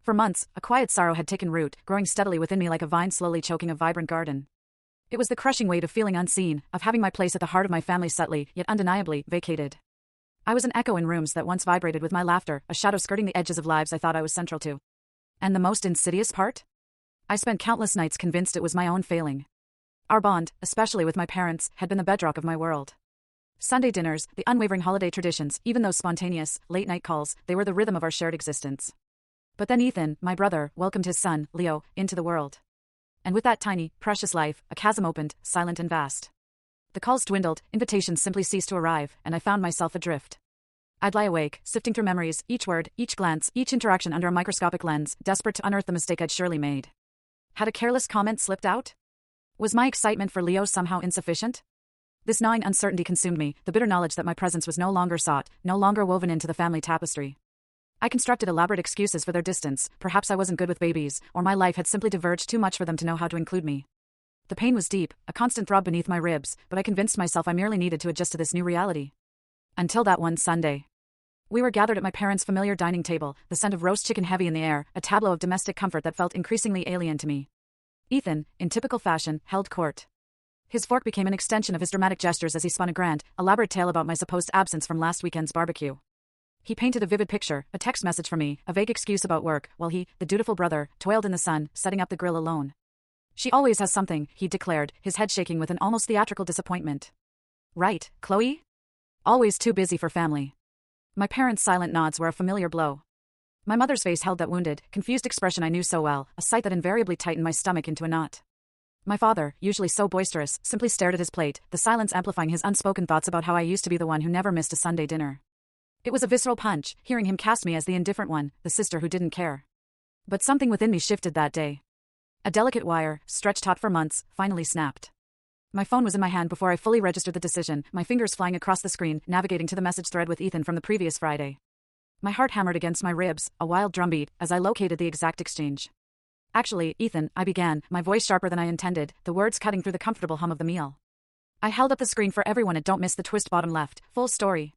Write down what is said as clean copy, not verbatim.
For months, a quiet sorrow had taken root, growing steadily within me like a vine slowly choking a vibrant garden. It was the crushing weight of feeling unseen, of having my place at the heart of my family subtly, yet undeniably, vacated. I was an echo in rooms that once vibrated with my laughter, a shadow skirting the edges of lives I thought I was central to. And the most insidious part? I spent countless nights convinced it was my own failing. Our bond, especially with my parents, had been the bedrock of my world. Sunday dinners, the unwavering holiday traditions, even those spontaneous, late-night calls, they were the rhythm of our shared existence. But then Ethan, my brother, welcomed his son, Leo, into the world. And with that tiny, precious life, a chasm opened, silent and vast. The calls dwindled, invitations simply ceased to arrive, and I found myself adrift. I'd lie awake, sifting through memories, each word, each glance, each interaction under a microscopic lens, desperate to unearth the mistake I'd surely made. Had a careless comment slipped out? Was my excitement for Leo somehow insufficient? This gnawing uncertainty consumed me, the bitter knowledge that my presence was no longer sought, no longer woven into the family tapestry. I constructed elaborate excuses for their distance. Perhaps I wasn't good with babies, or my life had simply diverged too much for them to know how to include me. The pain was deep, a constant throb beneath my ribs, but I convinced myself I merely needed to adjust to this new reality. Until that one Sunday. We were gathered at my parents' familiar dining table, the scent of roast chicken heavy in the air, a tableau of domestic comfort that felt increasingly alien to me. Ethan, in typical fashion, held court. His fork became an extension of his dramatic gestures as he spun a grand, elaborate tale about my supposed absence from last weekend's barbecue. He painted a vivid picture, a text message from me, a vague excuse about work, while he, the dutiful brother, toiled in the sun, setting up the grill alone. She always has something, he declared, his head shaking with an almost theatrical disappointment. Right, Chloe? Always too busy for family. My parents' silent nods were a familiar blow. My mother's face held that wounded, confused expression I knew so well, a sight that invariably tightened my stomach into a knot. My father, usually so boisterous, simply stared at his plate, the silence amplifying his unspoken thoughts about how I used to be the one who never missed a Sunday dinner. It was a visceral punch, hearing him cast me as the indifferent one, the sister who didn't care. But something within me shifted that day. A delicate wire, stretched taut for months, finally snapped. My phone was in my hand before I fully registered the decision, my fingers flying across the screen, navigating to the message thread with Ethan from the previous Friday. My heart hammered against my ribs, a wild drumbeat, as I located the exact exchange. Actually, Ethan, I began, my voice sharper than I intended, the words cutting through the comfortable hum of the meal. I held up the screen for everyone and don't miss the twist bottom left, full story.